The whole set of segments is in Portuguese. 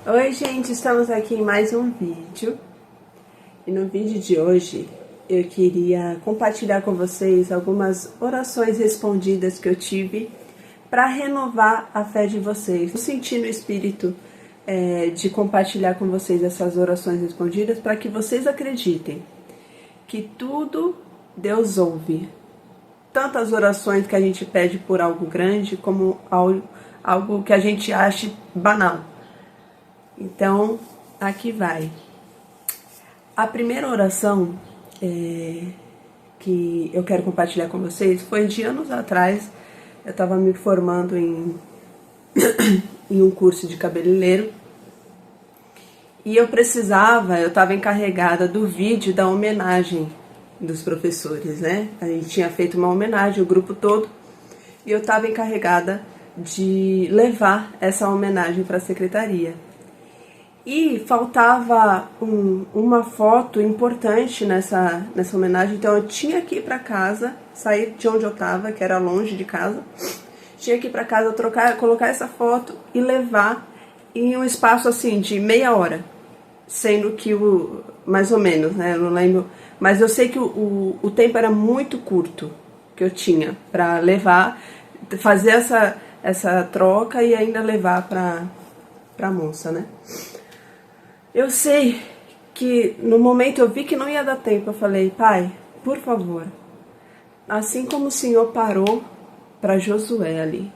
Oi gente, estamos aqui em mais um vídeo. E no vídeo de hoje eu queria compartilhar com vocês algumas orações respondidas que eu tive para renovar a fé de vocês. Eu senti no espírito de compartilhar com vocês essas orações respondidas para que vocês acreditem que tudo Deus ouve. Tanto as orações que a gente pede por algo grande como algo que a gente ache banal. Então, aqui vai. A primeira oração que eu quero compartilhar com vocês foi de anos atrás. Eu estava me formando em um curso de cabeleireiro e eu estava encarregada do vídeo da homenagem dos professores, né? A gente tinha feito uma homenagem, o grupo todo, e eu estava encarregada de levar essa homenagem para a secretaria. E faltava uma foto importante nessa homenagem, então eu tinha que ir para casa, sair de onde eu estava, que era longe de casa, tinha que ir para casa, colocar essa foto e levar em um espaço assim de meia hora, sendo que mais ou menos, né, eu não lembro, mas eu sei que o tempo era muito curto que eu tinha para levar, fazer essa troca e ainda levar para a moça, né. Eu sei que no momento eu vi que não ia dar tempo, eu falei, Pai, por favor, assim como o Senhor parou para Josué ali,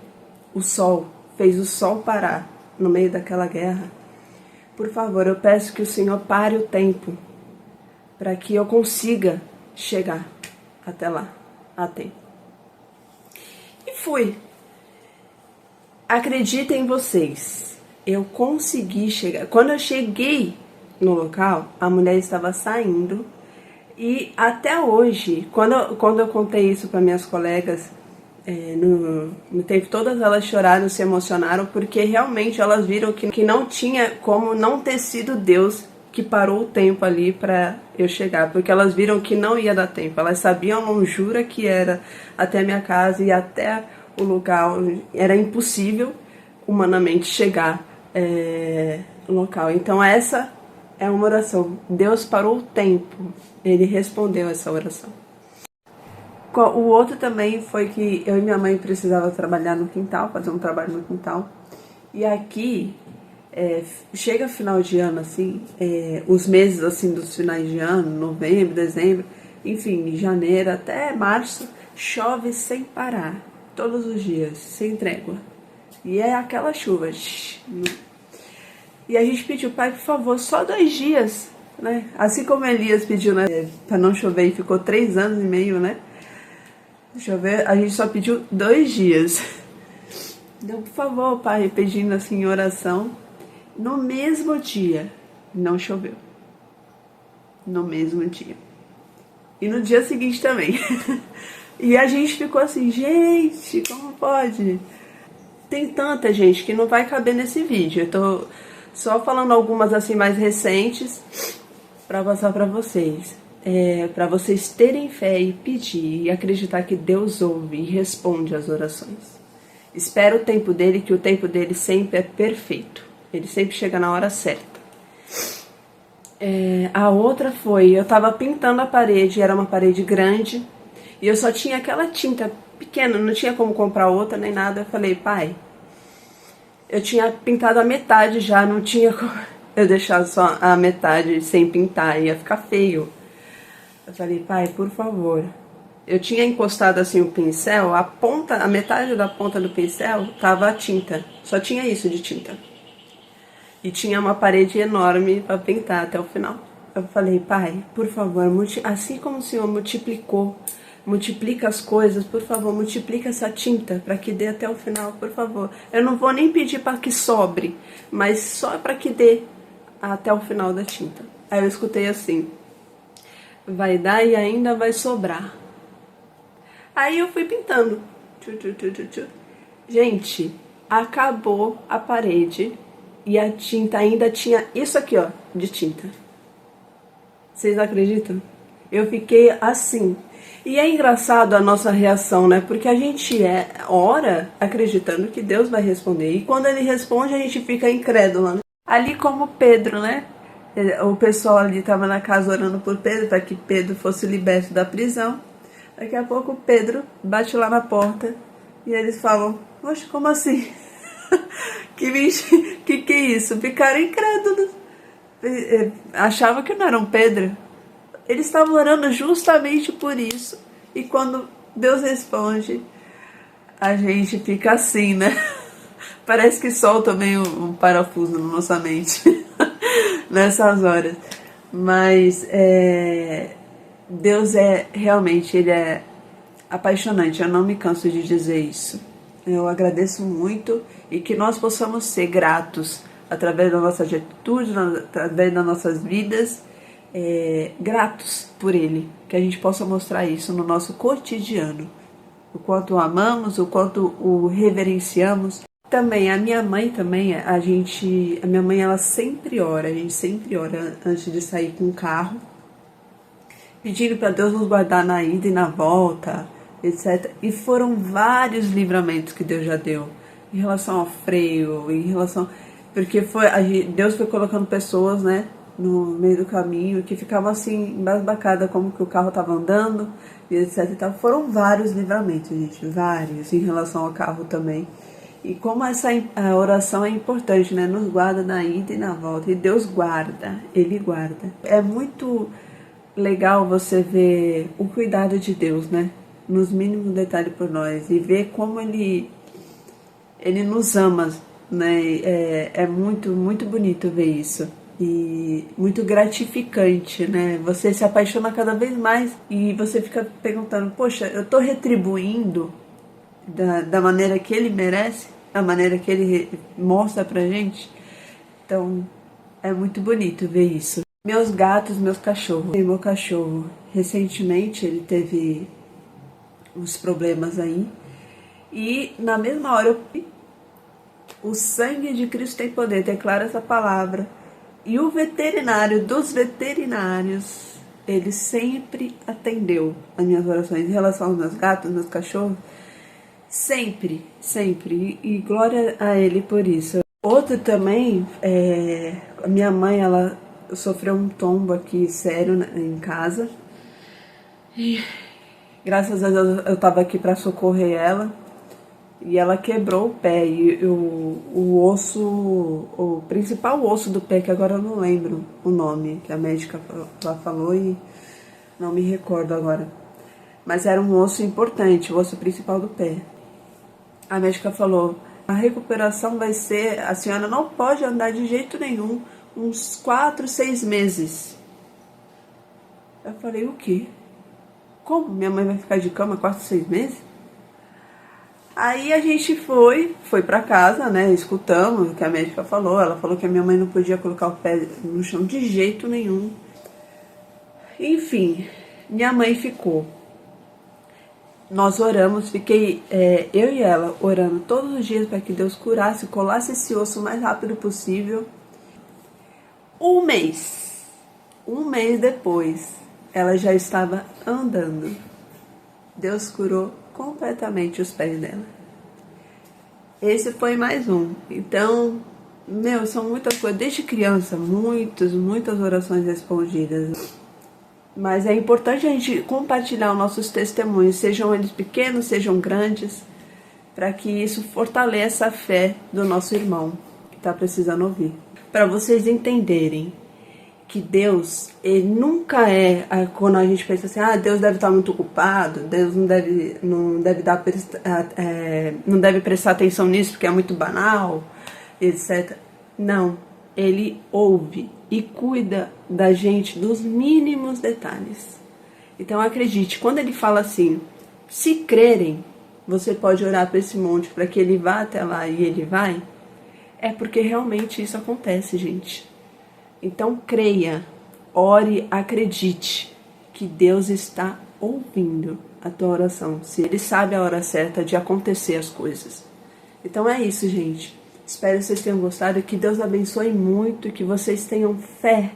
fez o sol parar no meio daquela guerra, por favor, eu peço que o Senhor pare o tempo para que eu consiga chegar até lá, a tempo. E fui. Acreditem em vocês. Eu consegui chegar. Quando eu cheguei no local, a mulher estava saindo. E até hoje, quando eu contei isso para minhas colegas, no tempo, todas elas choraram, se emocionaram, porque realmente elas viram que não tinha como não ter sido Deus que parou o tempo ali para eu chegar. Porque elas viram que não ia dar tempo. Elas sabiam a longura que era até a minha casa e até o lugar. Era impossível humanamente chegar no local. Então essa é uma oração. Deus parou o tempo. Ele respondeu essa oração. O outro também foi que eu e minha mãe precisava trabalhar no quintal, fazer um trabalho no quintal. E aqui, chega final de ano, assim, os meses assim dos finais de ano, novembro, dezembro, enfim, janeiro até março, chove sem parar, todos os dias, sem trégua. E é aquela chuva. E a gente pediu, Pai, por favor, só 2 dias, né? Assim como Elias pediu, né, para não chover, e ficou 3 anos e meio, né? Chover, a gente só pediu 2 dias. Então, por favor, Pai, pedindo assim em oração. No mesmo dia, não choveu. No mesmo dia. E no dia seguinte também. E a gente ficou assim, gente, como pode? Tem tanta gente que não vai caber nesse vídeo. Eu tô só falando algumas assim mais recentes para passar para vocês. Para vocês terem fé e pedir e acreditar que Deus ouve e responde às orações. Espera o tempo dele, que o tempo dele sempre é perfeito. Ele sempre chega na hora certa. A outra foi, eu tava pintando a parede, era uma parede grande, e eu só tinha aquela tinta pequena, não tinha como comprar outra nem nada. Eu falei, Pai, eu tinha pintado a metade já, não tinha como eu deixar só a metade sem pintar, ia ficar feio. Eu falei, Pai, por favor. Eu tinha encostado assim o pincel, a metade da ponta do pincel tava a tinta, só tinha isso de tinta. E tinha uma parede enorme para pintar até o final. Eu falei, Pai, por favor, assim como o Senhor multiplica as coisas, por favor, multiplica essa tinta para que dê até o final, por favor. Eu não vou nem pedir para que sobre, mas só para que dê até o final da tinta. Aí eu escutei assim, vai dar e ainda vai sobrar. Aí eu fui pintando. Gente, acabou a parede e a tinta ainda tinha isso aqui, ó, de tinta. Vocês acreditam? Eu fiquei assim. E é engraçado a nossa reação, né? Porque a gente ora acreditando que Deus vai responder. E quando ele responde, a gente fica incrédula, né? Ali como Pedro, né? O pessoal ali estava na casa orando por Pedro, para que Pedro fosse liberto da prisão. Daqui a pouco Pedro bate lá na porta e eles falam: "Oxe, como assim?" Que é isso? Ficaram incrédulos. Achavam que não era um Pedro. Eles estavam orando justamente por isso. E quando Deus responde, a gente fica assim, né? Parece que solta meio um parafuso na nossa mente nessas horas. Mas Deus realmente, Ele é apaixonante. Eu não me canso de dizer isso. Eu agradeço muito e que nós possamos ser gratos através da nossa atitude, através das nossas vidas, gratos por Ele. Que a gente possa mostrar isso no nosso cotidiano. O quanto o amamos, o quanto o reverenciamos. Também, a minha mãe também, a minha mãe ela sempre ora, a gente sempre ora antes de sair com o carro, pedindo para Deus nos guardar na ida e na volta, etc. E foram vários livramentos que Deus já deu, em relação ao freio, em relação... Porque Deus foi colocando pessoas, né, no meio do caminho, que ficavam assim, embasbacadas como que o carro estava andando, e etc. E tal. Foram vários livramentos, gente, vários, em relação ao carro também. E como a oração é importante, né? Nos guarda na ida e na volta. E Deus guarda, Ele guarda. É muito legal você ver o cuidado de Deus, né? Nos mínimos detalhes por nós. E ver como Ele nos ama, né? É muito, muito bonito ver isso. E muito gratificante, né? Você se apaixona cada vez mais e você fica perguntando: poxa, eu tô retribuindo da maneira que Ele merece? A maneira que Ele mostra pra gente? Então, é muito bonito ver isso. Meus gatos, meus cachorros. Meu cachorro, recentemente, ele teve uns problemas aí. E, na mesma hora, o sangue de Cristo tem poder, declara essa palavra. E o veterinário dos veterinários, ele sempre atendeu as minhas orações em relação aos meus gatos, meus cachorros. Sempre, sempre. E glória a Ele por isso. Outro também, a minha mãe, ela sofreu um tombo aqui sério em casa. E graças a Deus eu tava aqui para socorrer ela. E ela quebrou o pé. E o osso, o principal osso do pé, que agora eu não lembro o nome, que a médica falou e não me recordo agora. Mas era um osso importante, o osso principal do pé. A médica falou: a recuperação vai ser, a senhora não pode andar de jeito nenhum, uns 4, 6 meses. Eu falei: o quê? Como? Minha mãe vai ficar de cama 4, 6 meses? Aí a gente foi pra casa, né, escutamos o que a médica falou. Ela falou que a minha mãe não podia colocar o pé no chão de jeito nenhum. Enfim, minha mãe ficou. Nós oramos, fiquei eu e ela orando todos os dias para que Deus curasse, colasse esse osso o mais rápido possível. Um mês depois, ela já estava andando. Deus curou completamente os pés dela. Esse foi mais um. Então, são muitas coisas. Desde criança, muitas orações respondidas. Mas é importante a gente compartilhar os nossos testemunhos, sejam eles pequenos, sejam grandes, para que isso fortaleça a fé do nosso irmão que está precisando ouvir. Para vocês entenderem que Deus, ele nunca quando a gente pensa assim, Deus deve estar muito ocupado, Deus não deve prestar atenção nisso porque é muito banal, etc. Não, Ele ouve e cuida da gente dos mínimos detalhes. Então acredite, quando Ele fala assim, se crerem, você pode orar para esse monte para que ele vá até lá e ele vai, é porque realmente isso acontece, gente. Então creia, ore, acredite que Deus está ouvindo a tua oração. Se Ele sabe a hora certa de acontecer as coisas. Então é isso, gente. Espero que vocês tenham gostado, que Deus abençoe muito, que vocês tenham fé.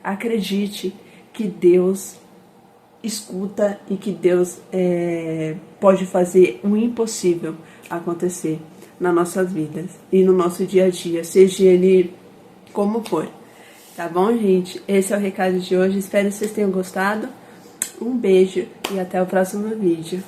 Acredite que Deus escuta e que Deus pode fazer o impossível acontecer nas nossas vidas e no nosso dia a dia, seja ele como pôr. Tá bom, gente? Esse é o recado de hoje. Espero que vocês tenham gostado. Um beijo e até o próximo vídeo.